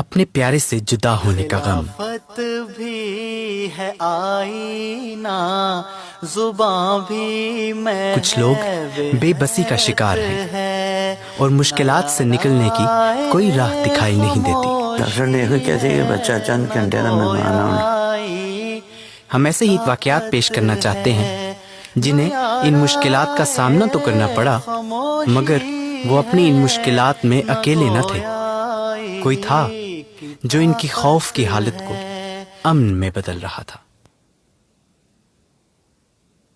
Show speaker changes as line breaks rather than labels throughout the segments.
اپنے پیارے سے جدا ہونے کا غم.
خلافت بھی ہے آئینہ، زباں بھی میں
کچھ لوگ بے بسی کا شکار ہیں اور مشکلات سے نکلنے کی کوئی راہ دکھائی نہیں دیتی.
ڈاکٹر نے یہ کہتے کہ بچہ چند گھنٹے میں مہمان آنا.
ہم ایسے ہی واقعات پیش کرنا چاہتے ہیں جنہیں ان مشکلات کا سامنا تو کرنا پڑا، مگر وہ اپنی ان مشکلات میں اکیلے نہ تھے. کوئی تھا جو ان کی خوف کی حالت کو امن میں بدل رہا تھا.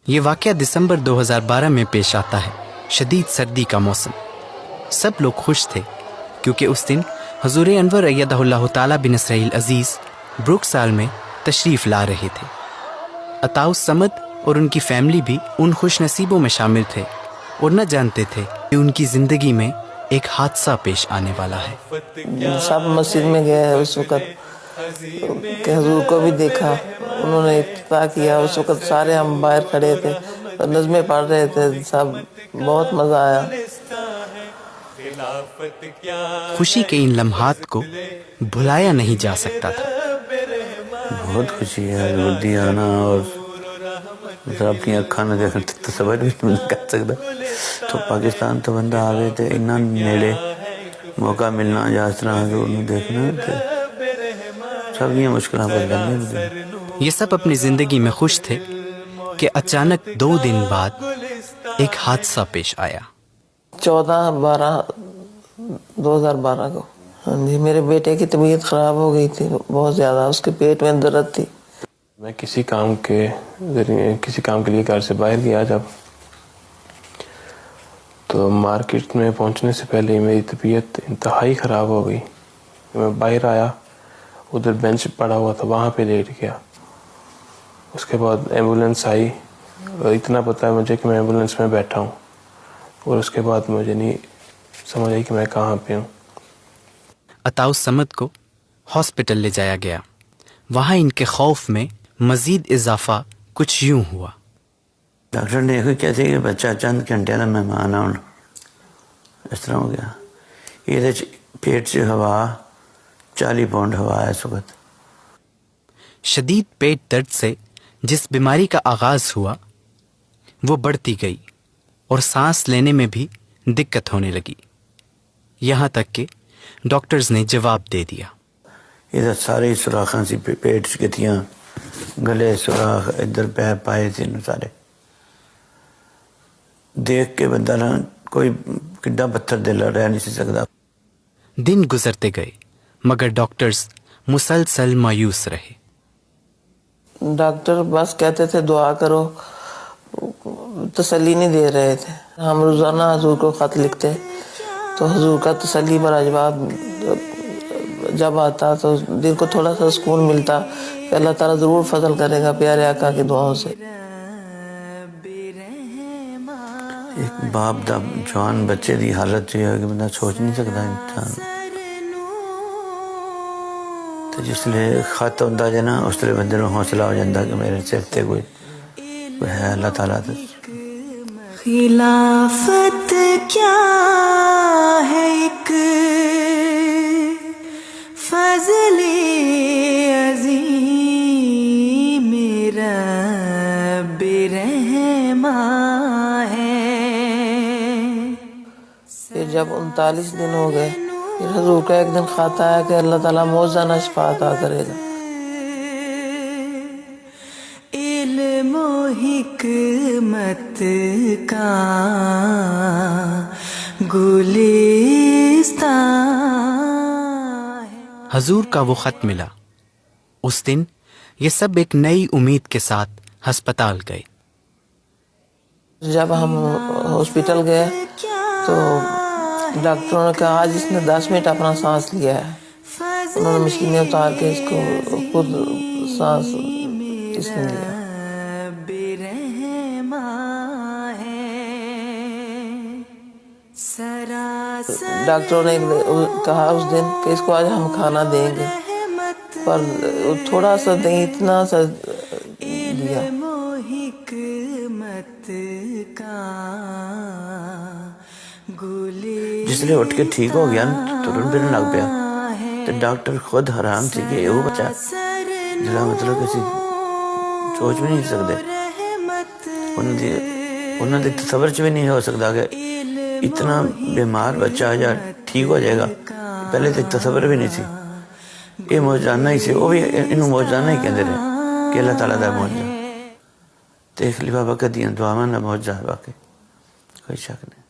یہ واقعہ دسمبر 2012 میں پیش آتا ہے. شدید سردی کا موسم. سب لوگ خوش تھے کیونکہ اس دن حضور انور ایدہ اللہ تعالی بنصرہ العزیز بروکسال میں تشریف لا رہے تھے. عطاء الصمد اور ان کی فیملی بھی ان خوش نصیبوں میں شامل تھے اور نہ جانتے تھے کہ ان کی زندگی میں ایک حادثہ پیش آنے والا ہے.
سب مسجد میں گئے اس وقت کہ حضور کو بھی دیکھا. انہوں نے افتتاح کیا. اس وقت سارے ہم باہر کھڑے تھے، نظمیں پڑھ رہے تھے. سب بہت مزہ آیا.
خوشی کے ان لمحات کو بھلایا نہیں جا سکتا تھا.
بہت خوشی ہے ردی آنا، اور اپنی اکھاں نہ دیکھنا تصور بھی نہیں کر سکتا. تو پاکستان تو بندہ آوے تے اتنا نیڑے موقع ملنا یا اس طرح حضور نے دیکھنا تے سب یہ مشکلات پر بننے.
یہ سب اپنی زندگی میں خوش تھے کہ اچانک 2 دن بعد ایک حادثہ پیش آیا.
14/12/2012 کو جی میرے بیٹے کی طبیعت خراب ہو گئی تھی بہت زیادہ. اس کے پیٹ میں درد تھی.
میں کسی کام کے لیے گھر سے باہر گیا جب، تو مارکیٹ میں پہنچنے سے پہلے ہی میری طبیعت انتہائی خراب ہو گئی. میں باہر آیا، ادھر بینچ پڑا ہوا تھا، وہاں پہ لیٹ گیا. اس کے بعد ایمبولینس آئی، اور اتنا پتہ ہے مجھے کہ میں ایمبولینس میں بیٹھا ہوں، اور اس کے بعد مجھے نہیں سمجھ آئی کہ میں کہاں پہ ہوں.
عطاء الصمد کو ہاسپٹل لے جایا گیا. وہاں ان کے خوف میں مزید اضافہ کچھ یوں ہوا.
ڈاکٹر نے یہ کہتے کہ بچہ چند گھنٹے میں مہمان آنا. اس طرح ہو گیا. یہ پیٹ سے ہوا 40 پاؤنڈ ہوا ہے اس وقت.
شدید پیٹ درد سے جس بیماری کا آغاز ہوا وہ بڑھتی گئی اور سانس لینے میں بھی دقت ہونے لگی، یہاں تک کہ ڈاکٹرز نے جواب دے دیا.
ادھر سارے سوراخاں سی، پیٹ گتیاں، گلے سوراخ، ادھر پیر پائے تھے سارے. دیکھ کے بندہ نہ کوئی کڈا پتھر دل رہ نہیں سکتا.
دن گزرتے گئے مگر ڈاکٹرز مسلسل مایوس رہے.
ڈاکٹر بس کہتے تھے دعا کرو، تسلی نہیں دے رہے تھے. ہم روزانہ حضور کو خط لکھتے تو حضور کا تسلی بھرا جواب جب آتا تو دل کو تھوڑا سا سکون ملتا کہ اللہ تعالیٰ ضرور فضل کرے گا پیارے آقا کی دعاؤں سے.
ایک باپ دا جوان بچے دی حالت جو ہے کہ بندہ سوچ نہیں سکتا انسان. تو جس لئے خط ہوتا ہے نا، اس لئے بندے کو حوصلہ ہو جاتا کہ میرے سر تے کوئی ہے اللہ تعالیٰ.
خلافت کیا ہے ایک فضل عظیم رب رحماں ہے.
پھر جب 39 دن ہو گئے، پھر حضور کا ایک دن خط آیا کہ اللہ تعالیٰ موجزانہ شفا عطا کرے گا.
علم و حکمت کا گلستان.
حضور کا وہ خط ملا. اس دن یہ سب ایک نئی امید کے ساتھ ہسپتال گئے.
جب ہم ہاسپٹل گئے تو ڈاکٹروں نے کہا آج اس نے 10 منٹ اپنا سانس لیا ہے. انہوں نے مشینیں اتار کے اس کو خود سانس اس نے لیا. ڈاکٹروں نے کہا اس دن کہ اس کو آج ہم کھانا دیں گے، پر تھوڑا سا دیں، اتنا سا دیا.
جس لئے اٹھ کے ٹھیک ہو گیا نا، ترن پھرن لگ پیا. تو ڈاکٹر خود حیران تھی کہ وہ بچہ جڑا مطلب کہ سوچ بھی نہیں سکتے، انہوں نے تصور چ بھی نہیں ہو سکتا کہ اتنا بیمار بچہ یا ٹھیک ہو جائے گا، پہلے تو تصور بھی نہیں سی۔ یہ موجزانہ ہی سی، وہ بھی انہوں موجزانہ ہی کہتے رہے کہ اللہ تعالیٰ دا موجزہ، تے خلیفہ بکر دیاں دعاواں دا موجزہ ہے، واقعی کوئی شک نہیں۔